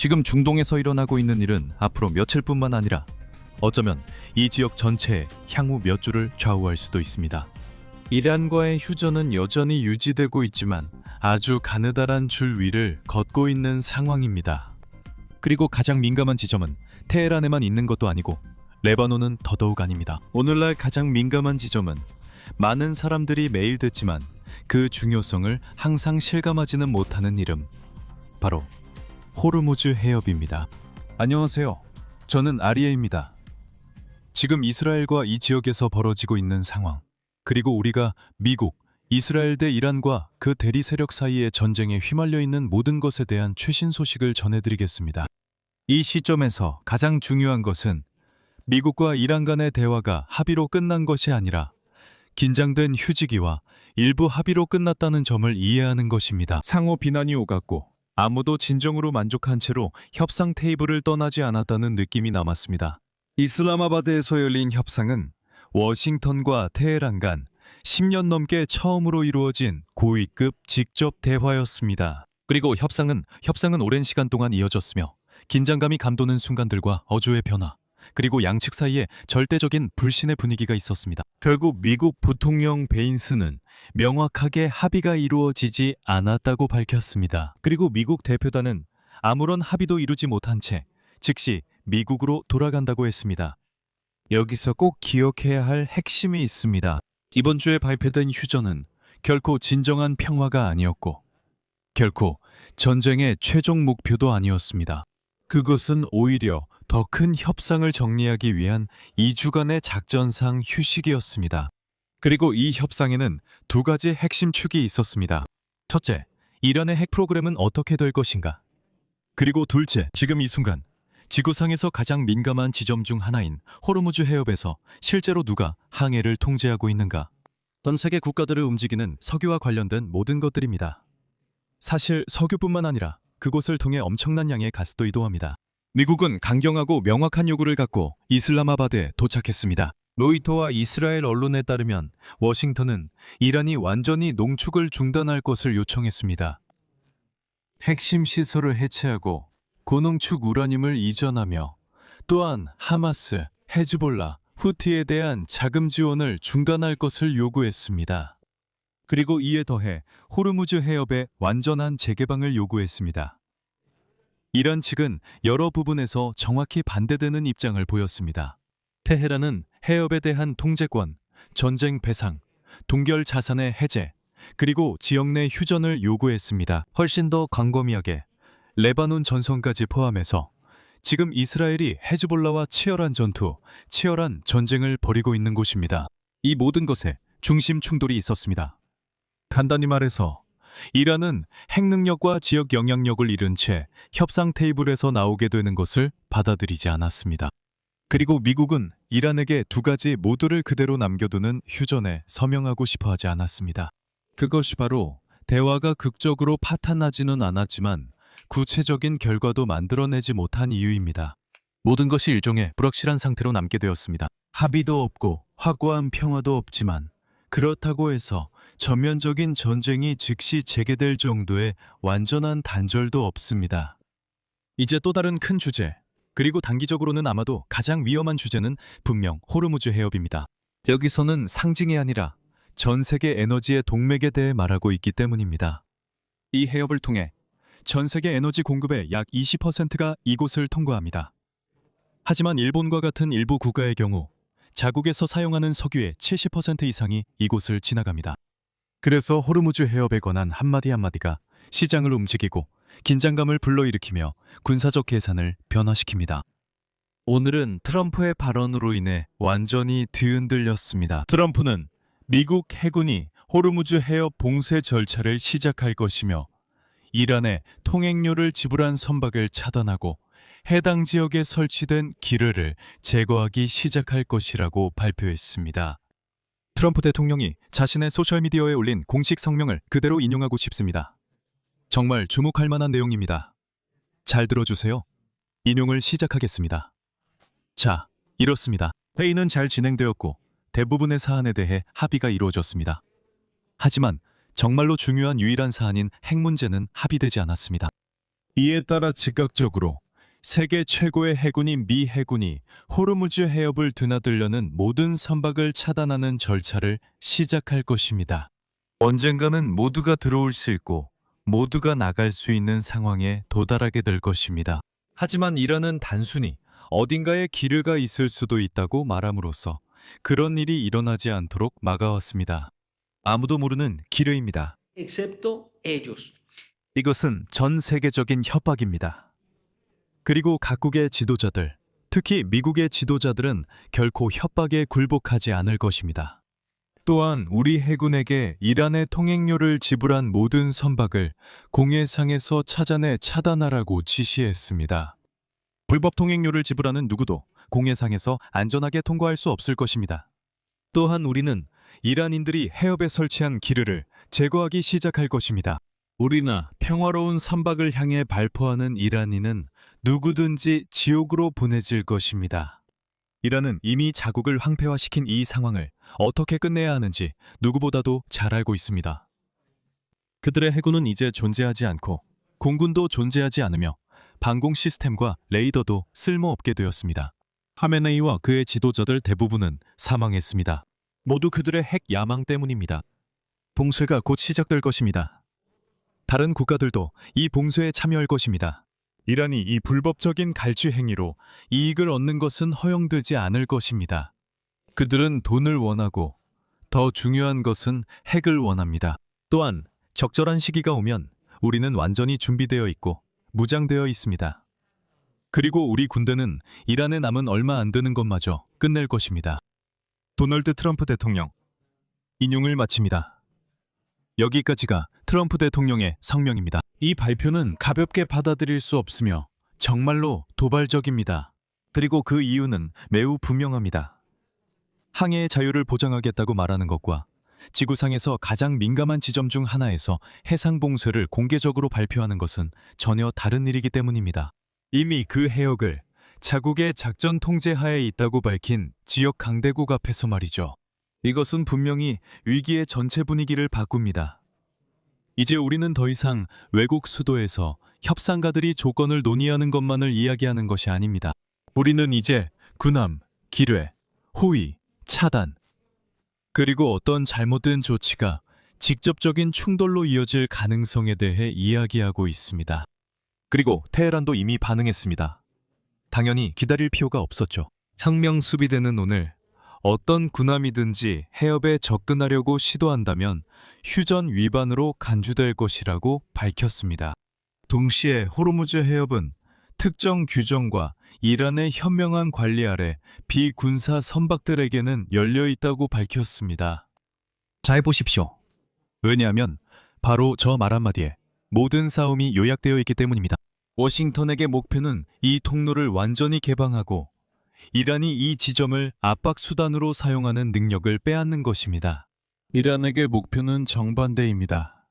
지금 중동에서 일어나고 있는 일은 앞으로 며칠뿐만 아니라 어쩌면 이 지역 전체의 향후 몇 주를 좌우할 수도 있습니다. 이란과의 휴전은 여전히 유지되고 있지만 아주 가느다란 줄 위를 걷고 있는 상황입니다. 그리고 가장 민감한 지점은 테헤란에만 있는 것도 아니고 레바논은 더더욱 아닙니다. 오늘날 가장 민감한 지점은 많은 사람들이 매일 듣지만 그 중요성을 항상 실감하지는 못하는 이름, 바로 호르무즈 해협입니다. 안녕하세요. 저는 아리에입니다. 지금 이스라엘과 이 지역에서 벌어지고 있는 상황, 그리고 우리가 미국, 이스라엘 대 이란과 그 대리 세력 사이의 전쟁에 휘말려 있는 모든 것에 대한 최신 소식을 전해드리겠습니다. 이 시점에서 가장 중요한 것은 미국과 이란 간의 대화가 합의로 끝난 것이 아니라 긴장된 휴지기와 일부 합의로 끝났다는 점을 이해하는 것입니다. 상호 비난이 오갔고 아무도 진정으로 만족한 채로 협상 테이블을 떠나지 않았다는 느낌이 남았습니다. 이슬라마바드에서 열린 협상은 워싱턴과 테헤란 간 10년 넘게 처음으로 이루어진 고위급 직접 대화였습니다. 그리고 협상은 오랜 시간 동안 이어졌으며 긴장감이 감도는 순간들과 어조의 변화, 그리고 양측 사이에 절대적인 불신의 분위기가 있었습니다. 결국 미국 부통령 베인스는 명확하게 합의가 이루어지지 않았다고 밝혔습니다. 그리고 미국 대표단은 아무런 합의도 이루지 못한 채 즉시 미국으로 돌아간다고 했습니다. 여기서 꼭 기억해야 할 핵심이 있습니다. 이번 주에 발표된 휴전은 결코 진정한 평화가 아니었고 결코 전쟁의 최종 목표도 아니었습니다. 그것은 오히려 더 큰 협상을 정리하기 위한 2주간의 작전상 휴식이었습니다. 그리고 이 협상에는 두 가지 핵심 축이 있었습니다. 첫째, 이란의 핵 프로그램은 어떻게 될 것인가? 그리고 둘째, 지금 이 순간 지구상에서 가장 민감한 지점 중 하나인 호르무즈 해협에서 실제로 누가 항해를 통제하고 있는가? 전 세계 국가들을 움직이는 석유와 관련된 모든 것들입니다. 사실 석유뿐만 아니라 그곳을 통해 엄청난 양의 가스도 이동합니다. 미국은 강경하고 명확한 요구를 갖고 이슬라마바드에 도착했습니다. 로이터와 이스라엘 언론에 따르면 워싱턴은 이란이 완전히 농축을 중단할 것을 요청했습니다. 핵심 시설을 해체하고 고농축 우라늄을 이전하며 또한 하마스, 헤즈볼라, 후티에 대한 자금 지원을 중단할 것을 요구했습니다. 그리고 이에 더해 호르무즈 해협의 완전한 재개방을 요구했습니다. 이란 측은 여러 부분에서 정확히 반대되는 입장을 보였습니다. 테헤란은 해협에 대한 통제권, 전쟁 배상, 동결 자산의 해제, 그리고 지역 내 휴전을 요구했습니다. 훨씬 더 광범위하게 레바논 전선까지 포함해서 지금 이스라엘이 헤즈볼라와 치열한 전투, 치열한 전쟁을 벌이고 있는 곳입니다. 이 모든 것에 중심 충돌이 있었습니다. 간단히 말해서 이란은 핵능력과 지역 영향력을 잃은 채 협상 테이블에서 나오게 되는 것을 받아들이지 않았습니다. 그리고 미국은 이란에게 두 가지 모두를 그대로 남겨두는 휴전에 서명하고 싶어 하지 않았습니다. 그것이 바로 대화가 극적으로 파탄나지는 않았지만 구체적인 결과도 만들어내지 못한 이유입니다. 모든 것이 일종의 불확실한 상태로 남게 되었습니다. 합의도 없고 확고한 평화도 없지만 그렇다고 해서 전면적인 전쟁이 즉시 재개될 정도의 완전한 단절도 없습니다. 이제 또 다른 큰 주제, 그리고 단기적으로는 아마도 가장 위험한 주제는 분명 호르무즈 해협입니다. 여기서는 상징이 아니라 전 세계 에너지의 동맥에 대해 말하고 있기 때문입니다. 이 해협을 통해 전 세계 에너지 공급의 약 20%가 이곳을 통과합니다. 하지만 일본과 같은 일부 국가의 경우 자국에서 사용하는 석유의 70% 이상이 이곳을 지나갑니다. 그래서 호르무즈 해협에 관한 한마디 한마디가 시장을 움직이고 긴장감을 불러일으키며 군사적 계산을 변화시킵니다. 오늘은 트럼프의 발언으로 인해 완전히 뒤흔들렸습니다. 트럼프는 미국 해군이 호르무즈 해협 봉쇄 절차를 시작할 것이며 이란에 통행료를 지불한 선박을 차단하고 해당 지역에 설치된 기뢰를 제거하기 시작할 것이라고 발표했습니다. 트럼프 대통령이 자신의 소셜미디어에 올린 공식 성명을 그대로 인용하고 싶습니다. 정말 주목할 만한 내용입니다. 잘 들어주세요. 인용을 시작하겠습니다. 자, 이렇습니다. 회의는 잘 진행되었고 대부분의 사안에 대해 합의가 이루어졌습니다. 하지만 정말로 중요한 유일한 사안인 핵 문제는 합의되지 않았습니다. 이에 따라 즉각적으로 세계 최고의 해군인 미 해군이 호르무즈 해협을 드나들려는 모든 선박을 차단하는 절차를 시작할 것입니다. 언젠가는 모두가 들어올 수 있고 모두가 나갈 수 있는 상황에 도달하게 될 것입니다. 하지만 이란은 단순히 어딘가에 기뢰가 있을 수도 있다고 말함으로써 그런 일이 일어나지 않도록 막아왔습니다. 아무도 모르는 기뢰입니다. excepto ellos. 이것은 전 세계적인 협박입니다. 그리고 각국의 지도자들, 특히 미국의 지도자들은 결코 협박에 굴복하지 않을 것입니다. 또한 우리 해군에게 이란의 통행료를 지불한 모든 선박을 공해상에서 찾아내 차단하라고 지시했습니다. 불법 통행료를 지불하는 누구도 공해상에서 안전하게 통과할 수 없을 것입니다. 또한 우리는 이란인들이 해협에 설치한 기뢰를 제거하기 시작할 것입니다. 우리나 평화로운 선박을 향해 발포하는 이란인은 누구든지 지옥으로 보내질 것입니다. 이란은 이미 자국을 황폐화시킨 이 상황을 어떻게 끝내야 하는지 누구보다도 잘 알고 있습니다. 그들의 해군은 이제 존재하지 않고 공군도 존재하지 않으며 방공 시스템과 레이더도 쓸모없게 되었습니다. 하메네이와 그의 지도자들 대부분은 사망했습니다. 모두 그들의 핵 야망 때문입니다. 봉쇄가 곧 시작될 것입니다. 다른 국가들도 이 봉쇄에 참여할 것입니다. 이란이 이 불법적인 갈취 행위로 이익을 얻는 것은 허용되지 않을 것입니다. 그들은 돈을 원하고 더 중요한 것은 핵을 원합니다. 또한 적절한 시기가 오면 우리는 완전히 준비되어 있고 무장되어 있습니다. 그리고 우리 군대는 이란에 남은 얼마 안 되는 것마저 끝낼 것입니다. 도널드 트럼프 대통령, 인용을 마칩니다. 여기까지가 트럼프 대통령의 성명입니다. 이 발표는 가볍게 받아들일 수 없으며 정말로 도발적입니다. 그리고 그 이유는 매우 분명합니다. 항해의 자유를 보장하겠다고 말하는 것과 지구상에서 가장 민감한 지점 중 하나에서 해상 봉쇄를 공개적으로 발표하는 것은 전혀 다른 일이기 때문입니다. 이미 그 해역을 자국의 작전 통제하에 있다고 밝힌 지역 강대국 앞에서 말이죠. 이것은 분명히 위기의 전체 분위기를 바꿉니다. 이제 우리는 더 이상 외국 수도에서 협상가들이 조건을 논의하는 것만을 이야기하는 것이 아닙니다. 우리는 이제 군함, 기뢰, 호위, 차단, 그리고 어떤 잘못된 조치가 직접적인 충돌로 이어질 가능성에 대해 이야기하고 있습니다. 그리고 테헤란도 이미 반응했습니다. 당연히 기다릴 필요가 없었죠. 혁명 수비대는 오늘 어떤 군함이든지 해협에 접근하려고 시도한다면 휴전 위반으로 간주될 것이라고 밝혔습니다. 동시에 호르무즈 해협은 특정 규정과 이란의 현명한 관리 아래 비군사 선박들에게는 열려 있다고 밝혔습니다. 잘 보십시오. 왜냐하면 바로 저 말 한마디에 모든 싸움이 요약되어 있기 때문입니다. 워싱턴에게 목표는 이 통로를 완전히 개방하고 이란이 이 지점을 압박 수단으로 사용하는 능력을 빼앗는 것입니다. 이란에게 목표는 정반대입니다.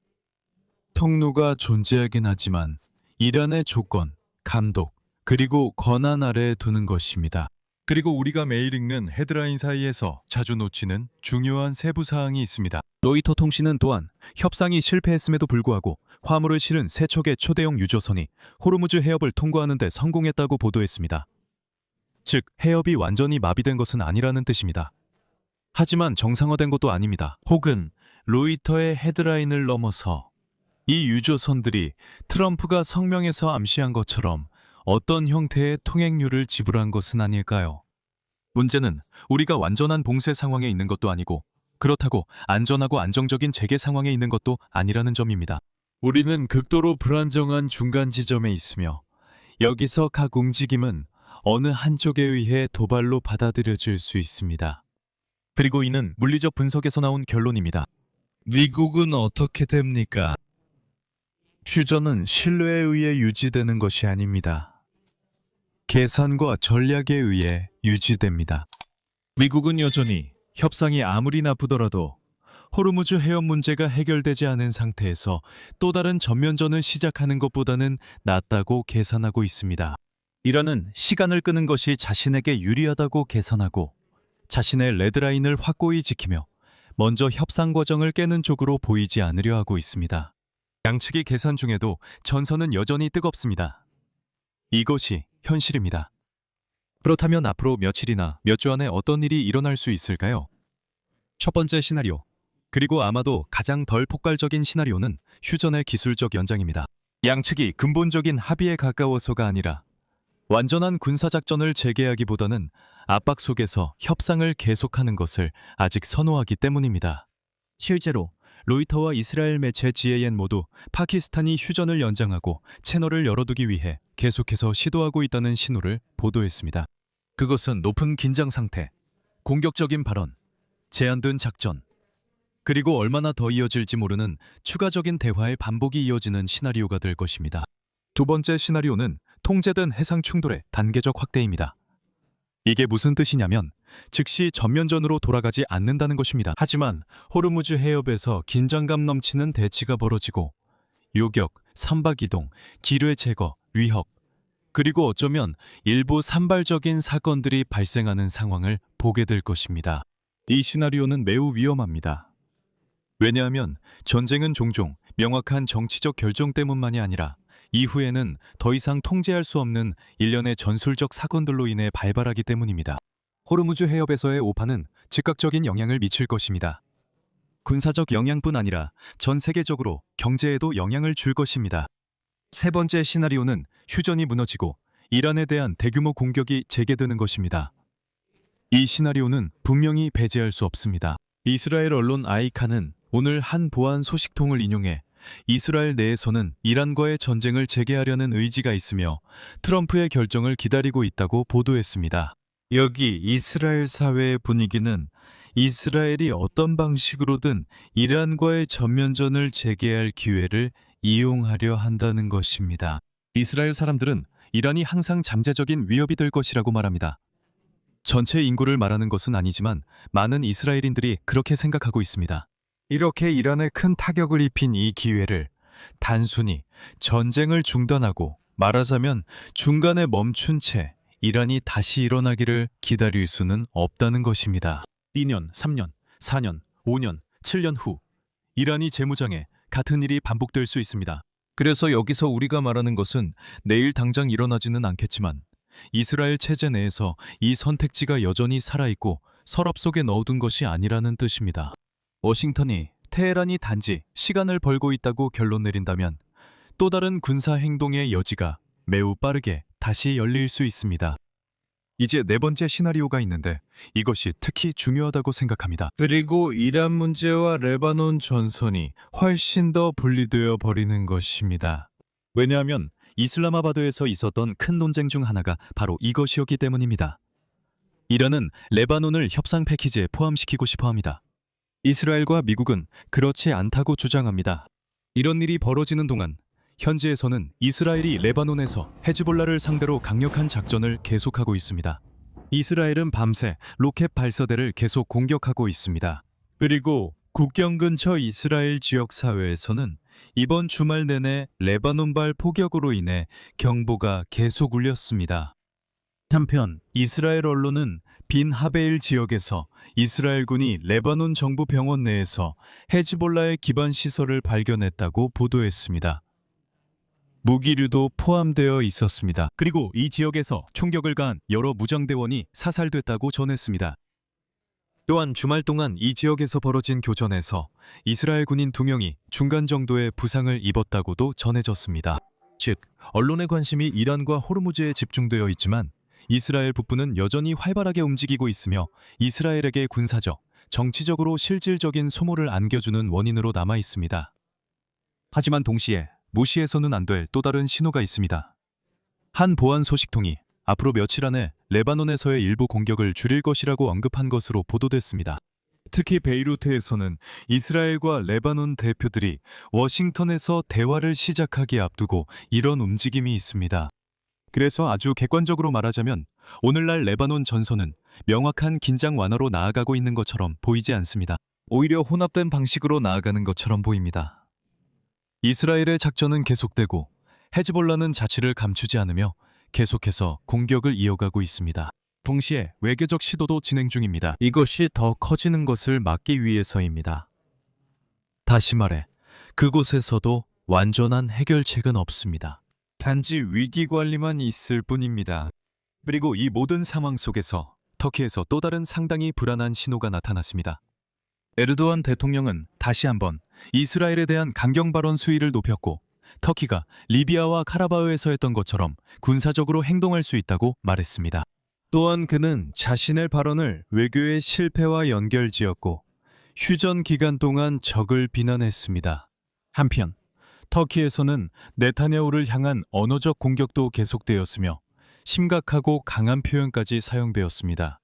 통로가 존재하긴 하지만 이란의 조건, 감독, 그리고 권한 아래에 두는 것입니다. 그리고 우리가 매일 읽는 헤드라인 사이에서 자주 놓치는 중요한 세부 사항이 있습니다. 로이터 통신은 또한 협상이 실패했음에도 불구하고 화물을 실은 세 척의 초대형 유조선이 호르무즈 해협을 통과하는 데 성공했다고 보도했습니다. 즉, 해협이 완전히 마비된 것은 아니라는 뜻입니다. 하지만 정상화된 것도 아닙니다. 혹은 로이터의 헤드라인을 넘어서 이 유조선들이 트럼프가 성명에서 암시한 것처럼 어떤 형태의 통행료를 지불한 것은 아닐까요? 문제는 우리가 완전한 봉쇄 상황에 있는 것도 아니고 그렇다고 안전하고 안정적인 재개 상황에 있는 것도 아니라는 점입니다. 우리는 극도로 불안정한 중간 지점에 있으며 여기서 각 움직임은 어느 한쪽에 의해 도발로 받아들여질 수 있습니다. 그리고 이는 물리적 분석에서 나온 결론입니다. 미국은 어떻게 됩니까? 휴전은 신뢰에 의해 유지되는 것이 아닙니다. 계산과 전략에 의해 유지됩니다. 미국은 여전히 협상이 아무리 나쁘더라도 호르무즈 해협 문제가 해결되지 않은 상태에서 또 다른 전면전을 시작하는 것보다는 낫다고 계산하고 있습니다. 이란은 시간을 끄는 것이 자신에게 유리하다고 계산하고 자신의 레드라인을 확고히 지키며 먼저 협상 과정을 깨는 쪽으로 보이지 않으려 하고 있습니다. 양측이 계산 중에도 전선은 여전히 뜨겁습니다. 이것이 현실입니다. 그렇다면 앞으로 며칠이나 몇 주 안에 어떤 일이 일어날 수 있을까요? 첫 번째 시나리오, 그리고 아마도 가장 덜 폭발적인 시나리오는 휴전의 기술적 연장입니다. 양측이 근본적인 합의에 가까워서가 아니라 완전한 군사작전을 재개하기보다는 압박 속에서 협상을 계속하는 것을 아직 선호하기 때문입니다. 실제로 로이터와 이스라엘 매체 GAN 모두 파키스탄이 휴전을 연장하고 채널을 열어두기 위해 계속해서 시도하고 있다는 신호를 보도했습니다. 그것은 높은 긴장 상태, 공격적인 발언, 제한된 작전, 그리고 얼마나 더 이어질지 모르는 추가적인 대화의 반복이 이어지는 시나리오가 될 것입니다. 두 번째 시나리오는 통제된 해상 충돌의 단계적 확대입니다. 이게 무슨 뜻이냐면 즉시 전면전으로 돌아가지 않는다는 것입니다. 하지만 호르무즈 해협에서 긴장감 넘치는 대치가 벌어지고 요격, 선박 이동, 기뢰 제거, 위협, 그리고 어쩌면 일부 산발적인 사건들이 발생하는 상황을 보게 될 것입니다. 이 시나리오는 매우 위험합니다. 왜냐하면 전쟁은 종종 명확한 정치적 결정 때문만이 아니라 이후에는 더 이상 통제할 수 없는 일련의 전술적 사건들로 인해 발발하기 때문입니다. 호르무즈 해협에서의 오판은 즉각적인 영향을 미칠 것입니다. 군사적 영향뿐 아니라 전 세계적으로 경제에도 영향을 줄 것입니다. 세 번째 시나리오는 휴전이 무너지고 이란에 대한 대규모 공격이 재개되는 것입니다. 이 시나리오는 분명히 배제할 수 없습니다. 이스라엘 언론 아이카는 오늘 한 보안 소식통을 인용해 이스라엘 내에서는 이란과의 전쟁을 재개하려는 의지가 있으며 트럼프의 결정을 기다리고 있다고 보도했습니다. 여기 이스라엘 사회의 분위기는 이스라엘이 어떤 방식으로든 이란과의 전면전을 재개할 기회를 이용하려 한다는 것입니다. 이스라엘 사람들은 이란이 항상 잠재적인 위협이 될 것이라고 말합니다. 전체 인구를 말하는 것은 아니지만 많은 이스라엘인들이 그렇게 생각하고 있습니다. 이렇게 이란에 큰 타격을 입힌 이 기회를 단순히 전쟁을 중단하고 말하자면 중간에 멈춘 채 이란이 다시 일어나기를 기다릴 수는 없다는 것입니다. 2년, 3년, 4년, 5년, 7년 후 이란이 재무장해 같은 일이 반복될 수 있습니다. 그래서 여기서 우리가 말하는 것은 내일 당장 일어나지는 않겠지만 이스라엘 체제 내에서 이 선택지가 여전히 살아있고 서랍 속에 넣어둔 것이 아니라는 뜻입니다. 워싱턴이 테헤란이 단지 시간을 벌고 있다고 결론 내린다면 또 다른 군사 행동의 여지가 매우 빠르게 다시 열릴 수 있습니다. 이제 네 번째 시나리오가 있는데 이것이 특히 중요하다고 생각합니다. 그리고 이란 문제와 레바논 전선이 훨씬 더 분리되어 버리는 것입니다. 왜냐하면 이슬라마바드에서 있었던 큰 논쟁 중 하나가 바로 이것이었기 때문입니다. 이란은 레바논을 협상 패키지에 포함시키고 싶어 합니다. 이스라엘과 미국은 그렇지 않다고 주장합니다. 이런 일이 벌어지는 동안 현지에서는 이스라엘이 레바논에서 헤즈볼라를 상대로 강력한 작전을 계속하고 있습니다. 이스라엘은 밤새 로켓 발사대를 계속 공격하고 있습니다. 그리고 국경 근처 이스라엘 지역 사회에서는 이번 주말 내내 레바논발 폭격으로 인해 경보가 계속 울렸습니다. 한편 이스라엘 언론은 빈 하베일 지역에서 이스라엘군이 레바논 정부 병원 내에서 헤즈볼라의 기반 시설을 발견했다고 보도했습니다. 무기류도 포함되어 있었습니다. 그리고 이 지역에서 총격을 가한 여러 무장대원이 사살됐다고 전했습니다. 또한 주말 동안 이 지역에서 벌어진 교전에서 이스라엘 군인 2명이 중간 정도의 부상을 입었다고도 전해졌습니다. 즉, 언론의 관심이 이란과 호르무즈에 집중되어 있지만 이스라엘 북부는 여전히 활발하게 움직이고 있으며 이스라엘에게 군사적, 정치적으로 실질적인 소모를 안겨주는 원인으로 남아 있습니다. 하지만 동시에 무시해서는 안 될 또 다른 신호가 있습니다. 한 보안 소식통이 앞으로 며칠 안에 레바논에서의 일부 공격을 줄일 것이라고 언급한 것으로 보도됐습니다. 특히 베이루트에서는 이스라엘과 레바논 대표들이 워싱턴에서 대화를 시작하기 앞두고 이런 움직임이 있습니다. 그래서 아주 객관적으로 말하자면 오늘날 레바논 전선은 명확한 긴장 완화로 나아가고 있는 것처럼 보이지 않습니다. 오히려 혼합된 방식으로 나아가는 것처럼 보입니다. 이스라엘의 작전은 계속되고 헤즈볼라는 자취를 감추지 않으며 계속해서 공격을 이어가고 있습니다. 동시에 외교적 시도도 진행 중입니다. 이것이 더 커지는 것을 막기 위해서입니다. 다시 말해, 그곳에서도 완전한 해결책은 없습니다. 단지 위기 관리만 있을 뿐입니다. 그리고 이 모든 상황 속에서 터키에서 또 다른 상당히 불안한 신호가 나타났습니다. 에르도안 대통령은 다시 한번 이스라엘에 대한 강경 발언 수위를 높였고 터키가 리비아와 카라바오에서 했던 것처럼 군사적으로 행동할 수 있다고 말했습니다. 또한 그는 자신의 발언을 외교의 실패와 연결지었고 휴전 기간 동안 적을 비난했습니다. 한편 터키에서는 네타냐후를 향한 언어적 공격도 계속되었으며 심각하고 강한 표현까지 사용되었습니다.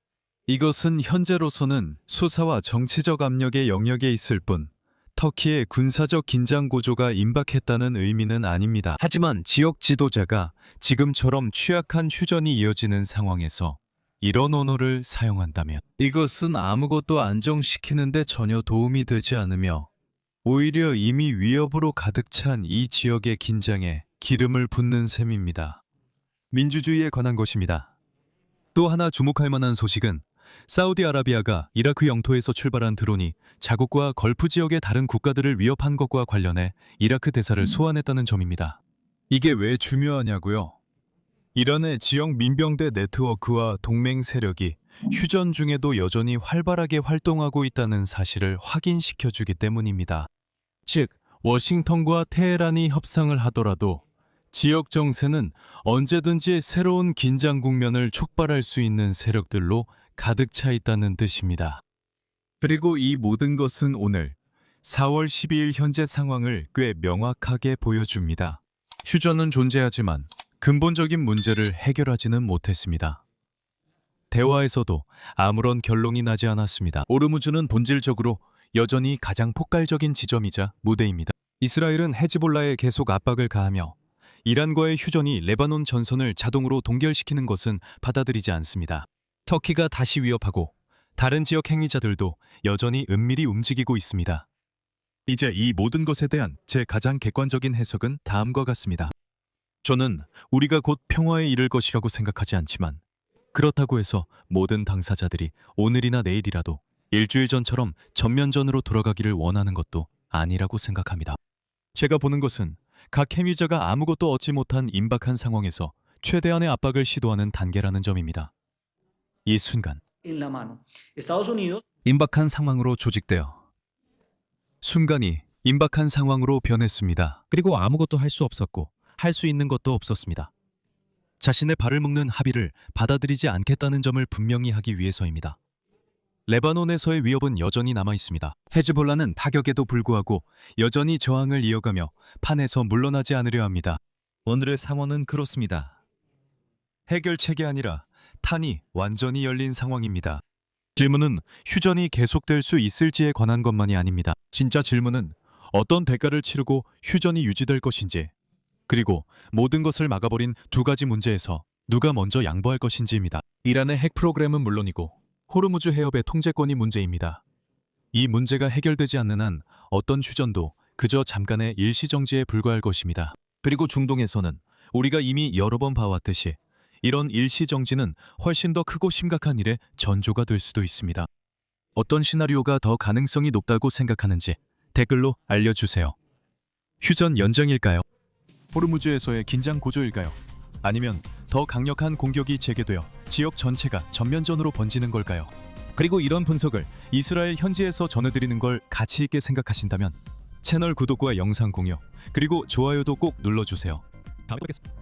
이것은 현재로서는 수사와 정치적 압력의 영역에 있을 뿐 터키의 군사적 긴장 고조가 임박했다는 의미는 아닙니다. 하지만 지역 지도자가 지금처럼 취약한 휴전이 이어지는 상황에서 이런 언어를 사용한다면 이것은 아무것도 안정시키는데 전혀 도움이 되지 않으며 오히려 이미 위협으로 가득 찬 이 지역의 긴장에 기름을 붓는 셈입니다. 민주주의에 관한 것입니다. 또 하나 주목할 만한 소식은 사우디아라비아가 이라크 영토에서 출발한 드론이 자국과 걸프 지역의 다른 국가들을 위협한 것과 관련해 이라크 대사를 소환했다는 점입니다. 이게 왜 중요하냐고요? 이란의 지역 민병대 네트워크와 동맹 세력이 휴전 중에도 여전히 활발하게 활동하고 있다는 사실을 확인시켜주기 때문입니다. 즉, 워싱턴과 테헤란이 협상을 하더라도 지역 정세는 언제든지 새로운 긴장 국면을 촉발할 수 있는 세력들로 가득 차 있다는 뜻입니다. 그리고 이 모든 것은 오늘 4월 12일 현재 상황을 꽤 명확하게 보여줍니다. 휴전은 존재하지만 근본적인 문제를 해결하지는 못했습니다. 대화에서도 아무런 결론이 나지 않았습니다. 오르무즈는 본질적으로 여전히 가장 폭발적인 지점이자 무대입니다. 이스라엘은 헤즈볼라에 계속 압박을 가하며 이란과의 휴전이 레바논 전선을 자동으로 동결시키는 것은 받아들이지 않습니다. 터키가 다시 위협하고 다른 지역 행위자들도 여전히 은밀히 움직이고 있습니다. 이제 이 모든 것에 대한 제 가장 객관적인 해석은 다음과 같습니다. 저는 우리가 곧 평화에 이를 것이라고 생각하지 않지만 그렇다고 해서 모든 당사자들이 오늘이나 내일이라도 일주일 전처럼 전면전으로 돌아가기를 원하는 것도 아니라고 생각합니다. 제가 보는 것은 각 행위자가 아무것도 얻지 못한 임박한 상황에서 최대한의 압박을 시도하는 단계라는 점입니다. 이 순간 en la mano. Estados Unidos 임박한 상황으로 조직되어 순간이 임박한 상황으로 변했습니다. 그리고 아무것도 할 수 없었고 할 수 있는 것도 없었습니다. 자신의 발을 묶는 합의를 받아들이지 않겠다는 점을 분명히 하기 위해서입니다. 레바논에서의 위협은 여전히 남아 있습니다. 헤즈볼라는 타격에도 불구하고 여전히 저항을 이어가며 판에서 물러나지 않으려 합니다. 오늘의 상황은 그렇습니다. 해결책이 아니라 탄이 완전히 열린 상황입니다. 질문은 휴전이 계속될 수 있을지에 관한 것만이 아닙니다. 진짜 질문은 어떤 대가를 치르고 휴전이 유지될 것인지, 그리고 모든 것을 막아버린 두 가지 문제에서 누가 먼저 양보할 것인지입니다. 이란의 핵 프로그램은 물론이고 호르무즈 해협의 통제권이 문제입니다. 이 문제가 해결되지 않는 한 어떤 휴전도 그저 잠깐의 일시정지에 불과할 것입니다. 그리고 중동에서는 우리가 이미 여러 번 봐왔듯이 이런 일시정지는 훨씬 더 크고 심각한 일의 전조가 될 수도 있습니다. 어떤 시나리오가 더 가능성이 높다고 생각하는지 댓글로 알려주세요. 휴전 연장일까요? 호르무즈에서의 긴장 고조일까요? 아니면 더 강력한 공격이 재개되어 지역 전체가 전면전으로 번지는 걸까요? 그리고 이런 분석을 이스라엘 현지에서 전해드리는 걸 가치 있게 생각하신다면 채널 구독과 영상 공유, 그리고 좋아요도 꼭 눌러주세요. 다음에 뵙겠습니다.